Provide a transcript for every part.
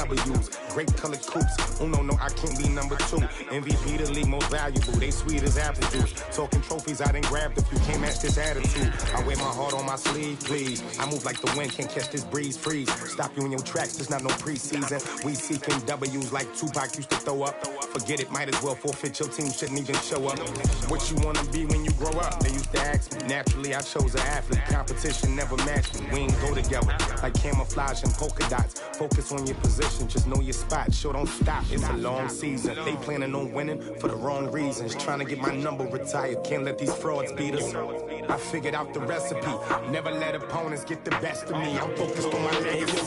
W's. Great colored coupes. Oh, no, I can't be number 2. MVP the league most valuable. They sweet as apple juice. Talking trophies, I done grabbed a few. Can't match this attitude. I wear my heart on my sleeve, please. I move like the wind, can't catch this breeze, freeze. Stop you in your tracks, there's not no preseason. We seeking W's like Tupac used to throw up. Forget it, might as well forfeit. Your team shouldn't even show up. What you wanna be when you grow up? They used to ask me. Naturally, I chose an athlete. Competition never matched me. We ain't go together like camouflage and polka dots. Focus on your position, just know your spot. Sure, don't stop, it's a long season. They planning on winning for the wrong reasons. Trying to get my number retired. Can't let these frauds beat us. I figured out the recipe. Never let opponents get the best of me. I'm focused on my legacy.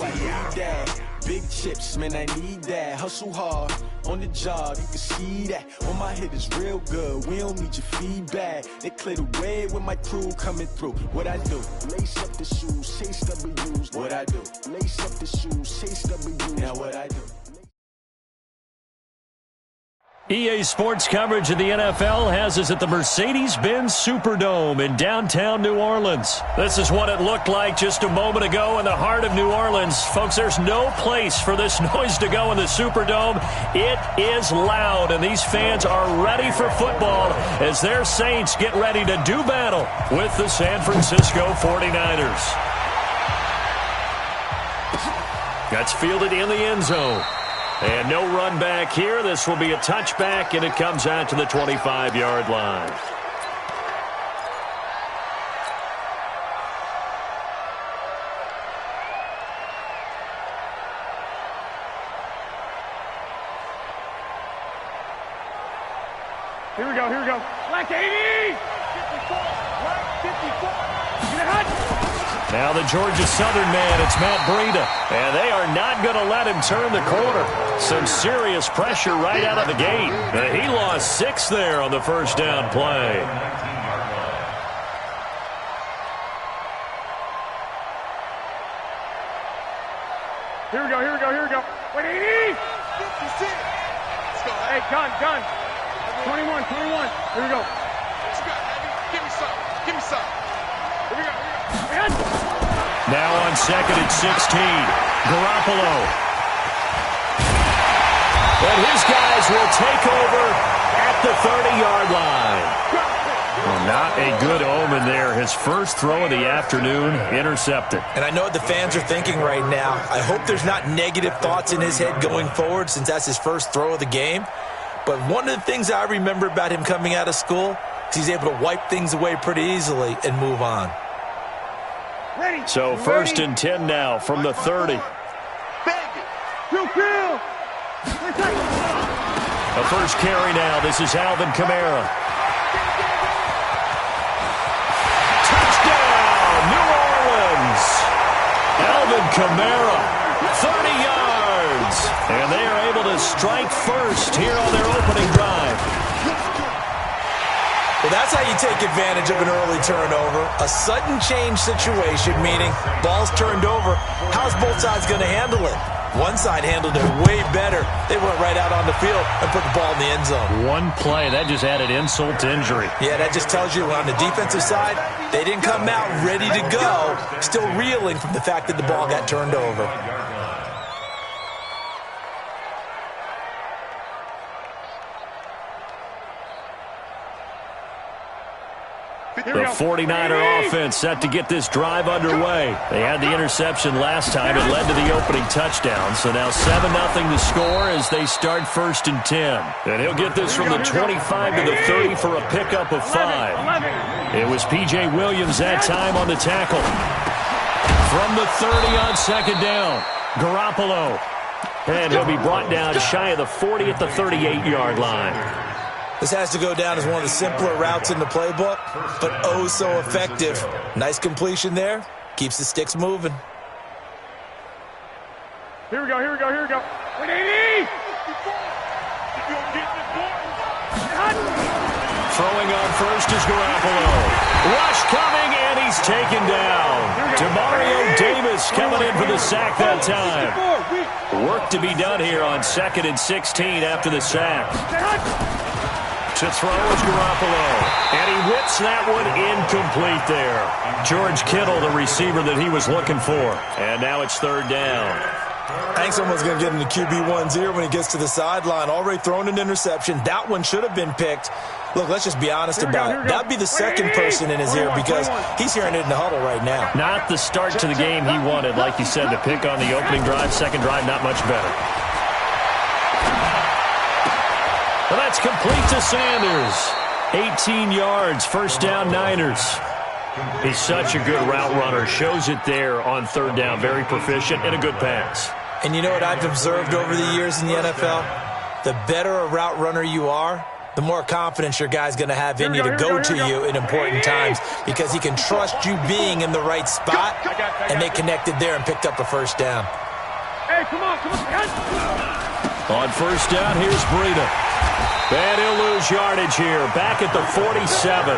Big chips, man, I need that. Hustle hard on the job, you can see that. On my head is real good, we don't need your feedback. They clear the way with my crew coming through. What I do? Lace up the shoes, chase W's. What I do? Lace up the shoes, chase W's. Now what I do? EA Sports coverage of the NFL has us at the Mercedes-Benz Superdome in downtown New Orleans. This is what it looked like just a moment ago in the heart of New Orleans. Folks, there's no place for this noise to go in the Superdome. It is loud, and these fans are ready for football as their Saints get ready to do battle with the San Francisco 49ers. That's fielded in the end zone. And no run back here. This will be a touchback, and it comes out to the 25-yard line. Here we go. Black 80! 54! Black 54! Get a hut! Now the Georgia Southern man, it's Matt Breida. And they are not going to let him turn the corner. Some serious pressure right out of the gate. He lost 6 there on the first down play. Here we go. Wait, 80! 56! Let's go. Hey, gun. 21. Here we go. What you got, baby? Give me some. Here we go. Now on second and 16, Garoppolo. And his guys will take over at the 30-yard line. Well, not a good omen there. His first throw of the afternoon intercepted. And I know what the fans are thinking right now. I hope there's not negative thoughts in his head going forward since that's his first throw of the game. But one of the things I remember about him coming out of school is he's able to wipe things away pretty easily and move on. So first and 10 now from the 30. A first carry now. This is Alvin Kamara. Touchdown, New Orleans. Alvin Kamara, 30 yards. And they are able to strike first here on their opening drive. Well, that's how you take advantage of an early turnover. A sudden change situation, meaning ball's turned over. How's both sides going to handle it? One side handled it way better. They went right out on the field and put the ball in the end zone. One play, that just added insult to injury. Yeah, that just tells you on the defensive side, they didn't come out ready to go, still reeling from the fact that the ball got turned over. The 49er offense set to get this drive underway. They had the interception last time. It led to the opening touchdown. So now 7-0 to score as they start first and 10. And he'll get this from the 25 to the 30 for a pickup of 5. It was P.J. Williams that time on the tackle. From the 30 on second down, Garoppolo. And he'll be brought down shy of the 40 at the 38-yard line. This has to go down as one of the simpler routes in the playbook, but oh so effective. Nice completion there. Keeps the sticks moving. Here we go. 180! Throwing on first is Garoppolo. Rush coming, and he's taken down. Demario Davis coming in for the sack that time. Work to be done here on second and 16 after the sack. To throw is Garoppolo. And he whips that one incomplete there. George Kittle, the receiver that he was looking for. And now it's third down. I think someone's going to get into QB1's ear when he gets to the sideline. Already thrown an interception. That one should have been picked. Look, let's just be honest about it. That'd be the second person in his ear because he's hearing it in the huddle right now. Not the start to the game he wanted. Like you said, to pick on the opening drive, second drive, not much better. Well, that's complete to Sanders. 18 yards, first down, Niners. He's such a good route runner. Shows it there on third down. Very proficient and a good pass. And you know what I've observed over the years in the NFL? The better a route runner you are, the more confidence your guy's going to have in you to go to you in important times because he can trust you being in the right spot, and they connected there and picked up a first down. Hey, come on, come on. On first down, here's Breida. And he'll lose yardage here. Back at the 47.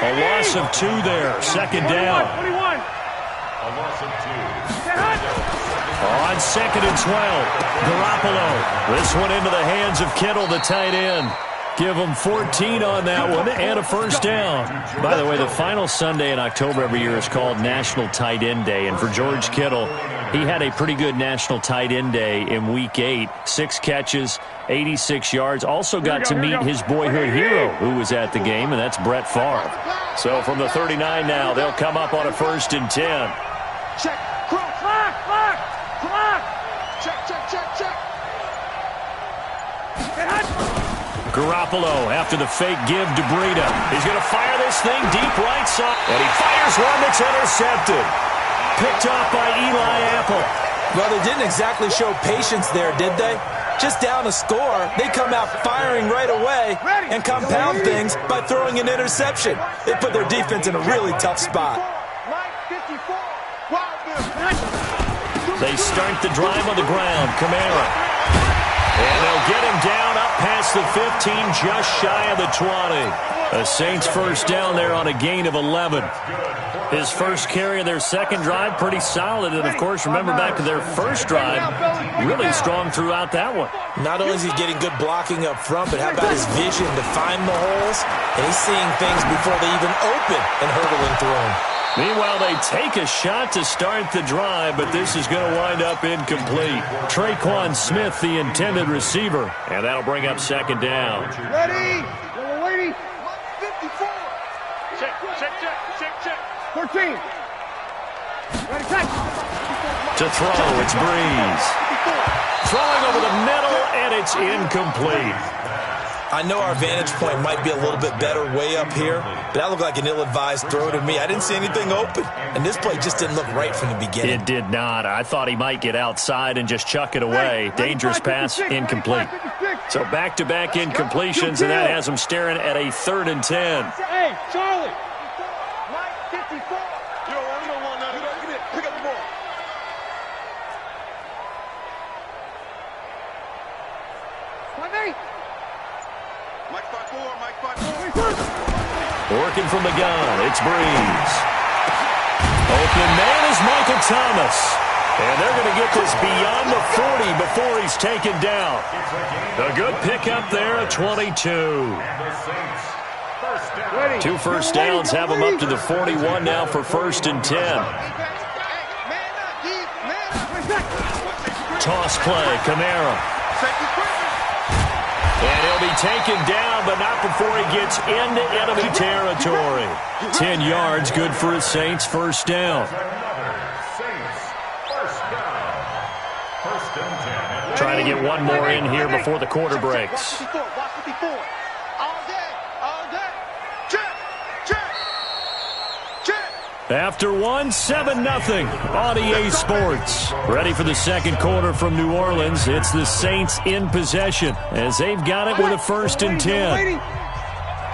A loss of 2 there. Second down. 21. A loss of 2. On second and 12. Garoppolo. This one into the hands of Kittle, the tight end. Give him 14 on that one and a first down. By the way, the final Sunday in October every year is called National Tight End Day. And for George Kittle, he had a pretty good National Tight End Day in Week 8. 6 catches, 86 yards. Also got to meet his boyhood hero who was at the game, and that's Brett Favre. So from the 39 now, they'll come up on a first and 10. Check. Cross. Clock. Check. Garoppolo after the fake give to Breida. He's going to fire this thing deep right side. And he fires one that's intercepted. Picked off by Eli Apple. Well, they didn't exactly show patience there, did they? Just down a score, they come out firing right away and compound things by throwing an interception. They put their defense in a really tough spot. They start the drive on the ground. Kamara. And they'll get him down up past the 15, just shy of the 20. The Saints first down there on a gain of 11. His first carry of their second drive, pretty solid. And, of course, remember back to their first drive, really strong throughout that one. Not only is he getting good blocking up front, but how about his vision to find the holes? And he's seeing things before they even open and hurdling through them. Meanwhile, they take a shot to start the drive, but this is going to wind up incomplete. Traquan Smith, the intended receiver, and that'll bring up second down. Ready? Lady. 54. Check. 14. Ready, check. To throw, it's Breeze. Throwing over the middle, and it's incomplete. I know our vantage point might be a little bit better way up here, but that looked like an ill-advised throw to me. I didn't see anything open, and this play just didn't look right from the beginning. It did not. I thought he might get outside and just chuck it away. Dangerous pass, incomplete. So back-to-back incompletions, and that has him staring at a 3rd and 10. Hey, Charlie. 54. Pick up the ball. Working from the gun, it's Breeze. Open man is Michael Thomas. And they're going to get this beyond the 40 before he's taken down. A good pickup there at 22. 2 first downs have him up to the 41 now for 1st and 10. Toss play, Kamara. And he'll be taken down, but not before he gets into enemy territory. 10 yards, good for the Saints, first down. Trying to get one more in here before the quarter breaks. After 7-0 on EA Sports. Ready for the second quarter from New Orleans. It's the Saints in possession as they've got it with a 1st and 10.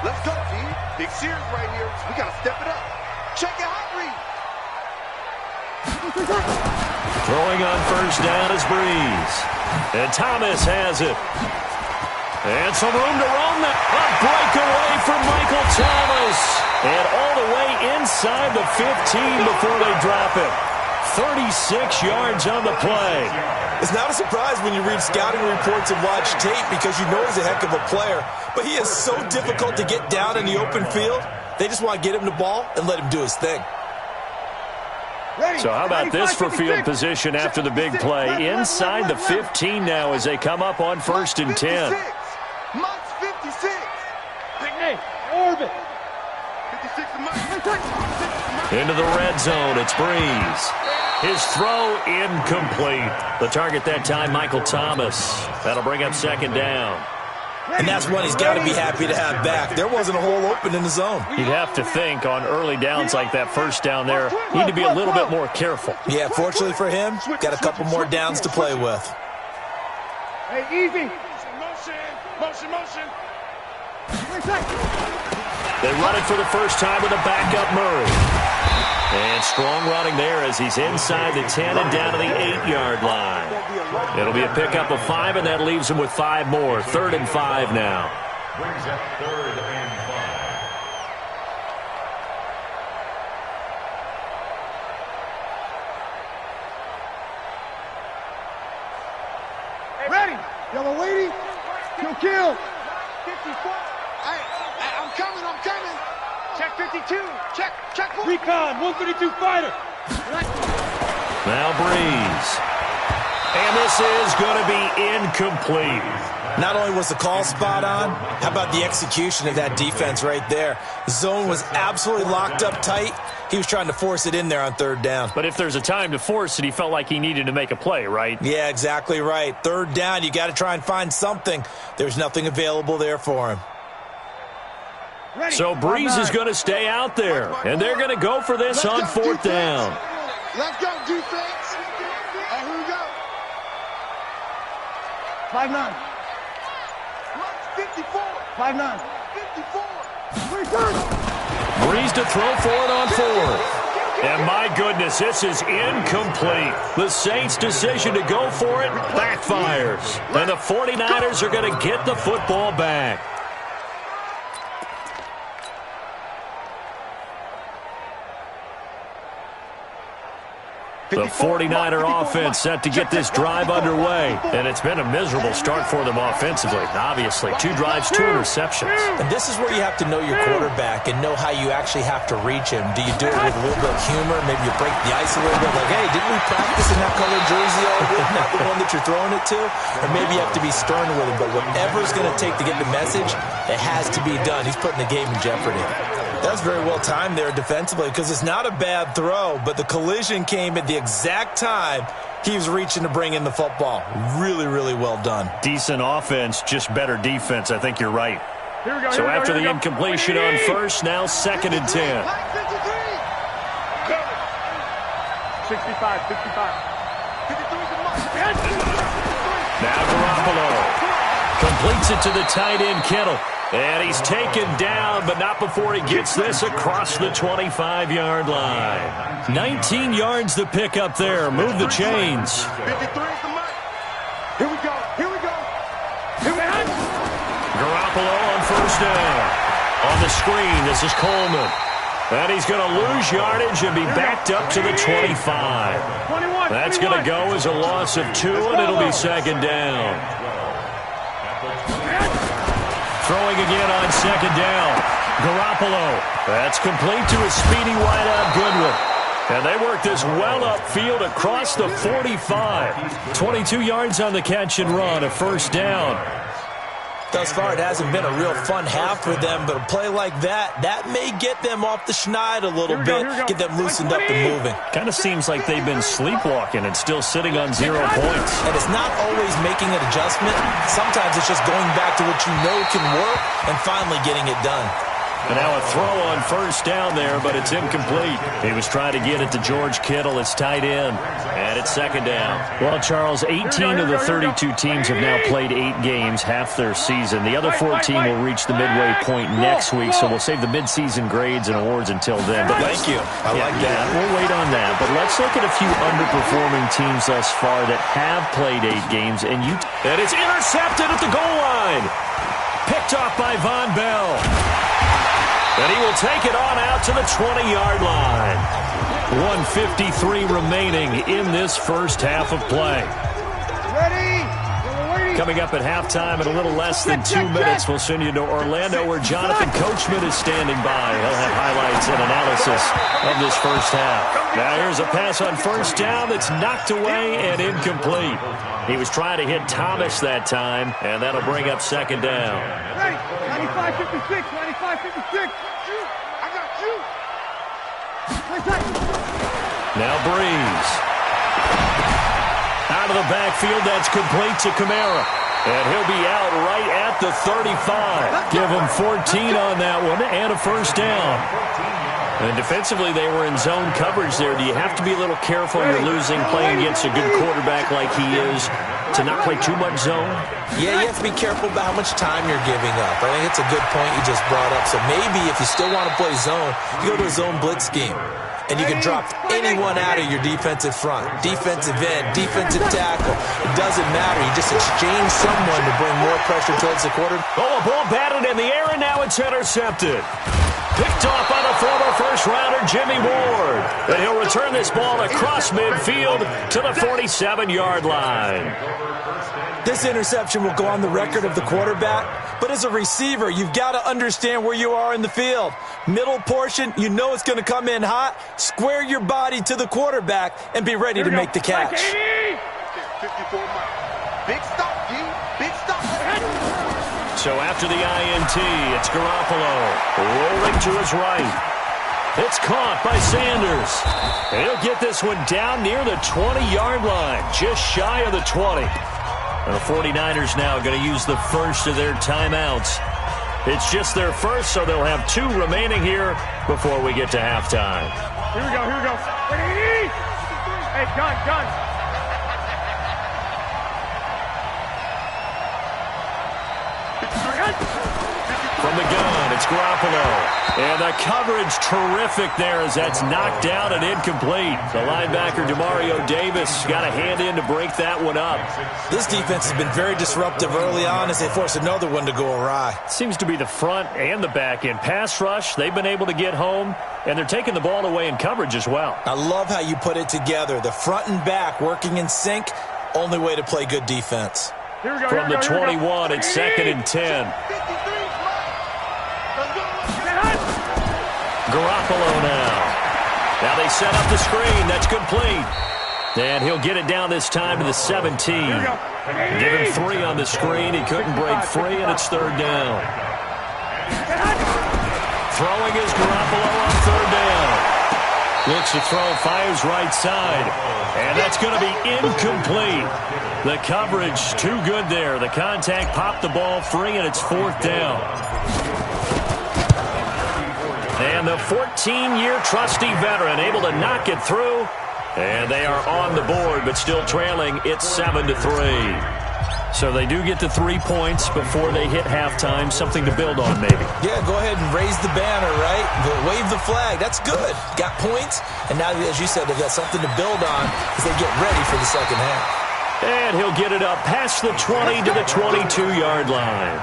Let's go, G. Big series right here. We got to step it up. Check it out, Reed. Throwing on first down is Breeze. And Thomas has it. And some room to roam that. A breakaway from Michael Thomas. And all the way inside the 15 before they drop it. 36 yards on the play. It's not a surprise when you read scouting reports and watch tape because you know he's a heck of a player. But he is so difficult to get down in the open field. They just want to get him the ball and let him do his thing. So how about this for field position after the big play? Inside the 15 now as they come up on 1st and 10. Monk's 56. Hey, orbit. 56 Into the red zone, it's Breeze. His throw incomplete. The target that time, Michael Thomas. That'll bring up 2nd down. And that's one he's got to be happy to have back. There wasn't a hole open in the zone. You'd have to think on early downs like that 1st down there, need to be a little bit more careful. Yeah, fortunately for him, got a couple more downs to play with. Hey, easy. Motion. They run it for the first time with a backup Murray. And strong running there as he's inside the 10 and down to the 8-yard line. It'll be a pickup of 5, and that leaves him with 5 more. 3rd and 5 now. Brings up 3rd and 5. Hey, ready. Yellow lady. Kill. 54. Hey, I'm coming. Check 52. Check. Recon, 132 fighter. Now Breeze. And this is going to be incomplete. Not only was the call spot on, how about the execution of that defense right there? The zone was absolutely locked up tight. He was trying to force it in there on 3rd down. But if there's a time to force it, he felt like he needed to make a play, right? Yeah, exactly right. 3rd down, you got to try and find something. There's nothing available there for him. So Breeze is going to stay out there, and they're going to go for this on 4th down. Let's go, defense. Here we go. 5-9. 54. 5-9. 54. Breeze to throw for it on 4th. And my goodness, this is incomplete. The Saints' decision to go for it backfires. And the 49ers are going to get the football back. The 49er offense set to get this drive underway. And it's been a miserable start for them offensively. Obviously, 2 drives, 2 interceptions. And this is where you have to know your quarterback and know how you actually have to reach him. Do you do it with a little bit of humor? Maybe you break the ice a little bit. Like, hey, didn't we practice in that colored jersey all week? Not the one that you're throwing it to? Or maybe you have to be stern with him. But whatever it's going to take to get the message, it has to be done. He's putting the game in jeopardy. That's very well timed there defensively because it's not a bad throw, but the collision came at the exact time he was reaching to bring in the football. Really, really well done. Decent offense, just better defense. I think you're right. Here we go. So after the incompletion on 1st, now 2nd and 10. 65. Now Garoppolo completes it to the tight end Kittle. And he's taken down, but not before he gets this across the 25-yard line. 19 yards to pick up there. Move the chains. 53 is the mark. Here we go. Garoppolo on 1st down. On the screen, this is Coleman. And he's going to lose yardage and be backed up to the 25. That's going to go as a loss of 2, and it'll be 2nd down. Throwing again on 2nd down. Garoppolo. That's complete to a speedy wideout Goodwin. And they work this well upfield across the 45. 22 yards on the catch and run, a 1st down. Thus far, it hasn't been a real fun half for them, but a play like that may get them off the schneid a little bit, get them loosened up and moving. Kind of seems like they've been sleepwalking and still sitting on 0 points. And it's not always making an adjustment. Sometimes it's just going back to what you know can work and finally getting it done. And now a throw on 1st down there, but it's incomplete. He was trying to get it to George Kittle, his tight end. And it's 2nd down. Well, Charles, 18 of the 32 teams have now played 8 games, half their season. The other 14 will reach the midway point next week, so we'll save the midseason grades and awards until then. But thank you. I like that. We'll wait on that. But let's look at a few underperforming teams thus far that have played 8 games. And it's intercepted at the goal line. Picked off by Von Bell. And he will take it on out to the 20-yard line. 1:53 remaining in this first half of play. Ready? Coming up at halftime in a little less than 2 minutes, we'll send you to Orlando where Jonathan Coachman is standing by. He'll have highlights and analysis of this first half. Now here's a pass on first down that's knocked away and incomplete. He was trying to hit Thomas that time, and that'll bring up second down. 95-56, 95-56. I got you. Now Breeze. Out of the backfield, that's complete to Kamara. And he'll be out right at the 35. Give him 14 on that one and a first down. And defensively, they were in zone coverage there. Do you have to be a little careful when you're losing, playing against a good quarterback like he is, to not play too much zone? Yeah, you have to be careful about how much time you're giving up. I think it's a good point you just brought up. So maybe if you still want to play zone, you go to a zone blitz scheme. And you can drop anyone out of your defensive front. Defensive end, defensive tackle. It doesn't matter. You just exchange someone to bring more pressure towards the quarter. Oh, a ball batted in the air, and now it's intercepted. Picked off by the former first-rounder Jimmy Ward. And he'll return this ball across midfield to the 47-yard line. This interception will go on the record of the quarterback, but as a receiver, you've got to understand where you are in the field. Middle portion, you know it's going to come in hot. Square your body to the quarterback and be ready to make the catch. 54 miles. Big stop, G. Big stop. So after the INT, it's Garoppolo rolling to his right. It's caught by Sanders. And he'll get this one down near the 20-yard line, just shy of the 20. And the 49ers now going to use the first of their timeouts. It's just their first, so they'll have 2 remaining here before we get to halftime. Here we go, here we go. Hey, gun. From the gun, it's Garoppolo. And the coverage terrific there as that's knocked down and incomplete. The linebacker, Demario Davis, got a hand in to break that one up. This defense has been very disruptive early on as they force another one to go awry. Seems to be the front and the back end. Pass rush, they've been able to get home, and they're taking the ball away in coverage as well. I love how you put it together. The front and back working in sync, only way to play good defense. Here we go, From the 21, it's 2nd and 10. Garoppolo now. Now they set up the screen. That's complete. And he'll get it down this time to the 17. Give him 3 on the screen. He couldn't break free, and it's 3rd down. Throwing is Garoppolo on 3rd down. Looks to throw, fires right side. And that's going to be incomplete. The coverage too good there. The contact popped the ball free, and it's 4th down. And the 14-year trusty veteran able to knock it through. And they are on the board, but still trailing. It's 7-3. So they do get the 3 points before they hit halftime. Something to build on, maybe. Yeah, go ahead and raise the banner, right? Wave the flag. That's good. Got points. And now, as you said, they've got something to build on as they get ready for the second half. And he'll get it up past the 20 to the 22-yard line.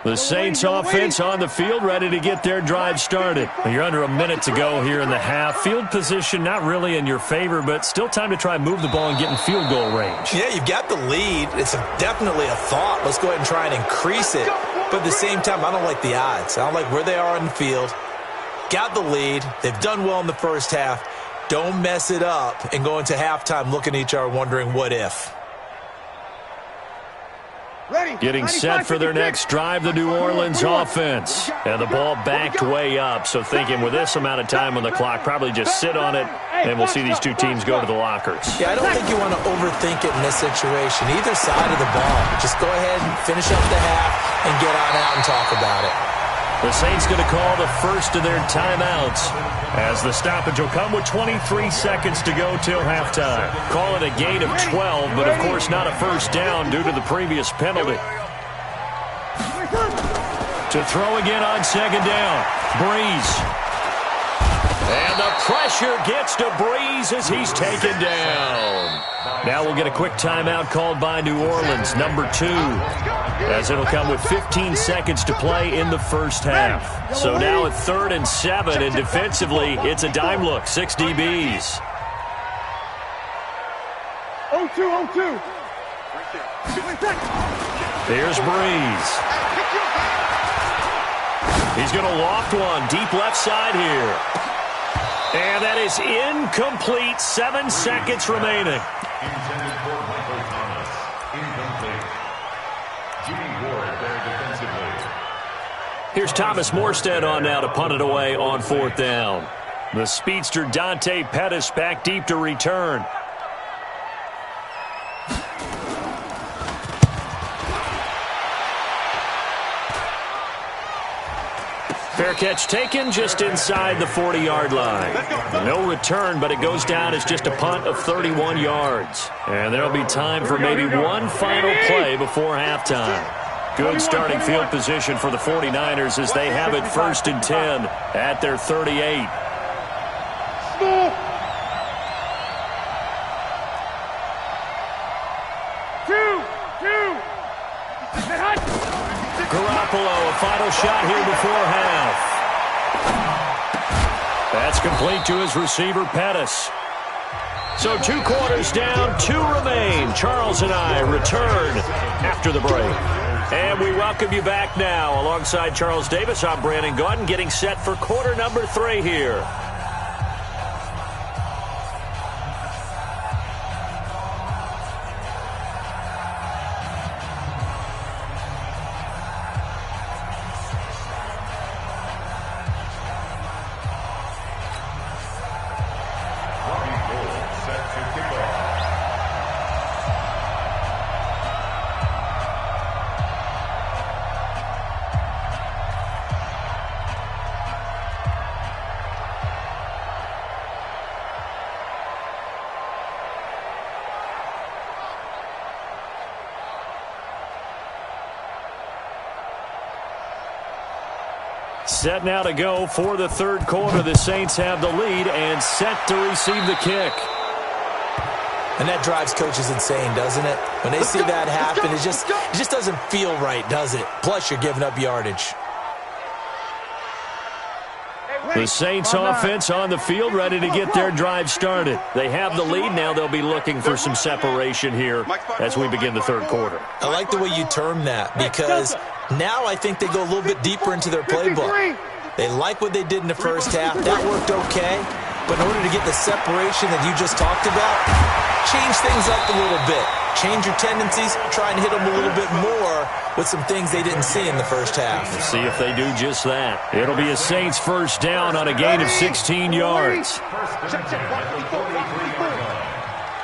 The Saints offense on the field, ready to get their drive started. You're under a minute to go here in the half. Field position not really in your favor, but still time to try and move the ball and get in field goal range. Yeah, you've got the lead. It's definitely a thought. Let's go ahead and try and increase it. But at the same time, I don't like the odds. I don't like where they are in the field. Got the lead. They've done well in the first half. Don't mess it up and go into halftime looking at each other wondering what if. Getting set for their next drive, the New Orleans offense. And the ball backed way up, so thinking with this amount of time on the clock, probably just sit on it, and we'll see these 2 teams go to the lockers. Yeah, I don't think you want to overthink it in this situation. Either side of the ball. Just go ahead and finish up the half and get on out and talk about it. The Saints going to call the first of their timeouts as the stoppage will come with 23 seconds to go till halftime. Call it a gain of 12, but of course not a first down due to the previous penalty. To throw again on second down, Breeze. And the pressure gets to Breeze as he's taken down. Now we'll get a quick timeout called by New Orleans, number 2, as it'll come with 15 seconds to play in the first half. So now at 3rd and 7, and defensively, it's a dime look, 6 DBs. 0-2. Here's Breeze. He's going to loft one, deep left side here. And that is incomplete, 7 seconds remaining. Intended for Michael Thomas. Incomplete. Jimmy Ward there defensively. Here's Thomas Morstead on now to punt it away on 4th down. The speedster Dante Pettis back deep to return. Fair catch taken just inside the 40-yard line. No return, but it goes down as just a punt of 31 yards. And there'll be time for maybe one final play before halftime. Good starting field position for the 49ers as they have it 1st and 10 at their 38. Garoppolo, a final shot here before half. That's complete to his receiver, Pettis. So 2 quarters down, 2 remain. Charles and I return after the break. And we welcome you back now. Alongside Charles Davis, I'm Brandon Gaudin, getting set for quarter number 3 here. Set now to go for the 3rd quarter. The Saints have the lead and set to receive the kick. And that drives coaches insane, doesn't it? When they see that happen, it just doesn't feel right, does it? Plus, you're giving up yardage. The Saints offense on the field, ready to get their drive started. They have the lead. Now they'll be looking for some separation here as we begin the 3rd quarter. I like the way you term that, because now I think they go a little bit deeper into their playbook. They like what they did in the first half. That worked okay. But in order to get the separation that you just talked about, change things up a little bit. Change your tendencies, try and hit them a little bit more with some things they didn't see in the first half. We'll see if they do just that. It'll be a Saints first down on a gain of 16 yards. Check. 43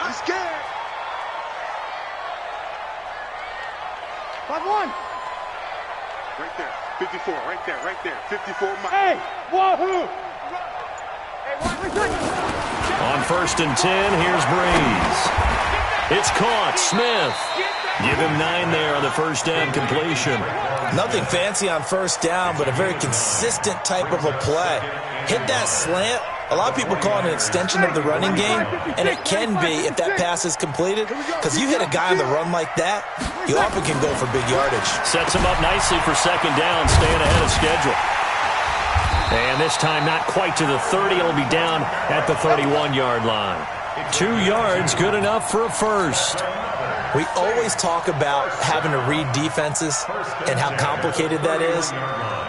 I'm scared. 5-1. Right there. 54. Right there. 54. Hey, wahoo! On 1st and 10, here's Breeze. It's caught. Smith. Give him 9 there on the first down completion. Nothing fancy on first down, but a very consistent type of a play. Hit that slant. A lot of people call it an extension of the running game, and it can be if that pass is completed, because you hit a guy on the run like that, you often can go for big yardage. Sets him up nicely for second down, staying ahead of schedule. And this time not quite to the 30. It'll be down at the 31-yard line. 2 yards, good enough for a first. We always talk about having to read defenses and how complicated that is.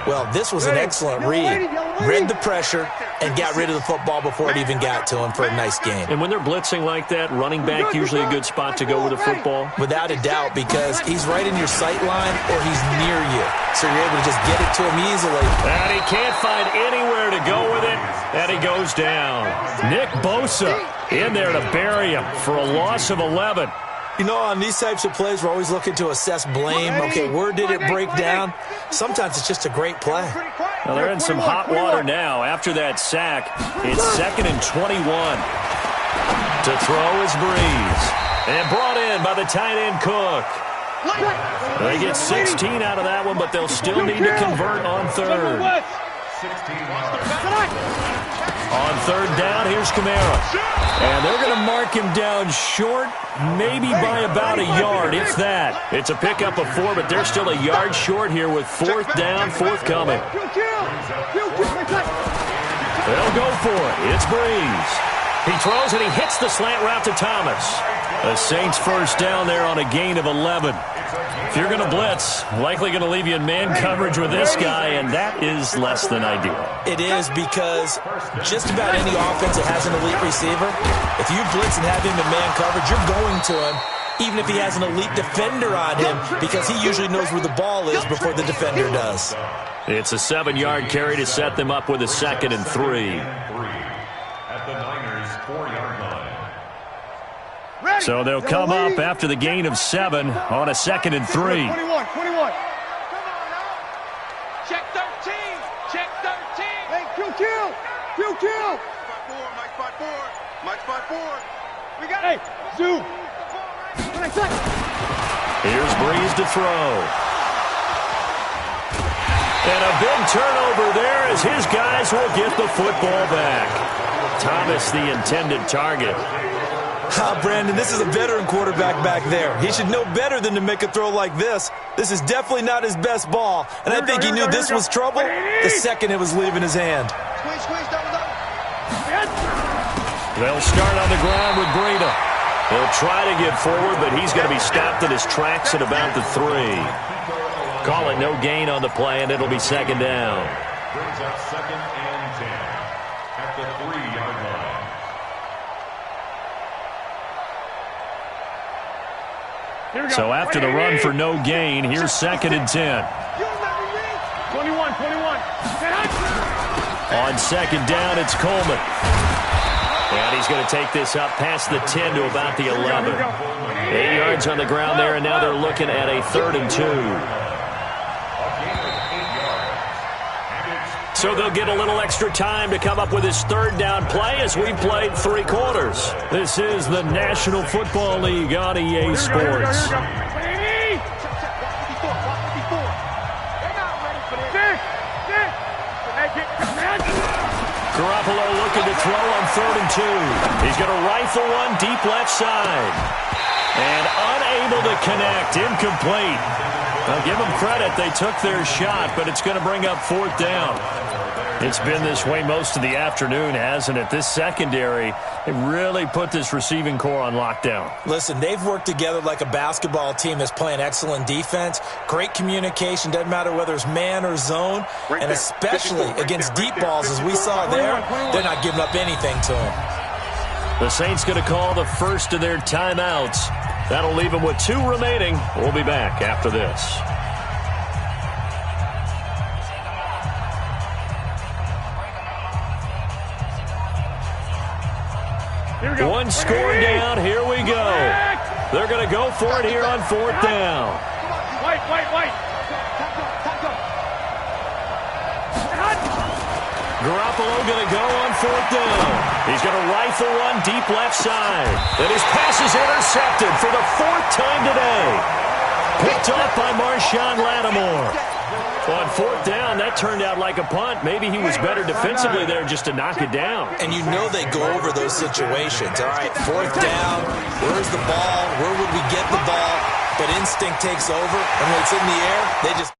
Well, this was an excellent read. Read the pressure and got rid of the football before it even got to him for a nice game. And when they're blitzing like that, running back usually a good spot to go with a football? Without a doubt, because he's right in your sight line or he's near you. So you're able to just get it to him easily. And he can't find anywhere to go with it, and he goes down. Nick Bosa in there to bury him for a loss of 11. You know, on these types of plays, we're always looking to assess blame. Okay, where did it break down? Sometimes it's just a great play. Well, they're in some hot water now. After that sack, it's 2nd and 21. To throw is Breeze. And brought in by the tight end Cook. They get 16 out of that one, but they'll still need to convert on third. On third down, here's Kamara. And they're going to mark him down short, maybe by about a yard, if that. It's a pickup of 4, but they're still a yard short here with 4th down, forthcoming. They'll go for it. It's Breeze. He throws and he hits the slant route to Thomas. The Saints first down there on a gain of 11. If you're going to blitz, likely going to leave you in man coverage with this guy, and that is less than ideal. It is, because just about any offense that has an elite receiver, if you blitz and have him in man coverage, you're going to him, even if he has an elite defender on him, because he usually knows where the ball is before the defender does. It's a 7-yard carry to set them up with a 2nd and 3. At the Niners' 4-yard line. So they'll come up after the gain of 7 on a 2nd and 3. 21. Check 13. Check 13. Hey, Q. Mike 5-4. We got it. Hey, zoom. Here's Breeze to throw. And a big turnover there as his guys will get the football back. Thomas, the intended target. Brandon, this is a veteran quarterback back there. He should know better than to make a throw like this. This is definitely not his best ball, and I think he knew this was trouble the second it was leaving his hand. They'll start on the ground with Breida. He'll try to get forward, but he's going to be stopped in his tracks at about the 3. Call it no gain on the play, and it'll be 2nd down. Brings up 2nd and 10 at the 3-yard line. So after the run for no gain, here's 2nd and 10. 21. On 2nd down, it's Coleman. And he's going to take this up past the 10 to about the 11. 8 yards on the ground there, and now they're looking at a 3rd and 2. So they'll get a little extra time to come up with his 3rd down play as we played 3 quarters. This is the National Football League on EA Sports. Garoppolo looking to throw on 3rd and 2. He's going to rifle one deep left side. And unable to connect, incomplete. I'll give them credit, they took their shot, but it's going to bring up 4th down. It's been this way most of the afternoon, hasn't it? This secondary, it really put this receiving core on lockdown. Listen, they've worked together like a basketball team that's playing excellent defense. Great communication, doesn't matter whether it's man or zone. And especially against deep balls, as we saw there, they're not giving up anything to them. The Saints going to call the first of their timeouts. That'll leave them with 2 remaining. We'll be back after this. One score down. Here we go. They're going to go for it here on 4th down. White. Garoppolo going to go on 4th down. He's going to rifle one deep left side. And his pass is intercepted for the 4th time today. Picked off by Marshawn Lattimore. On 4th down, that turned out like a punt. Maybe he was better defensively there just to knock it down. And you know they go over those situations. All right, 4th down, where's the ball? Where would we get the ball? But instinct takes over, and when it's in the air, they just...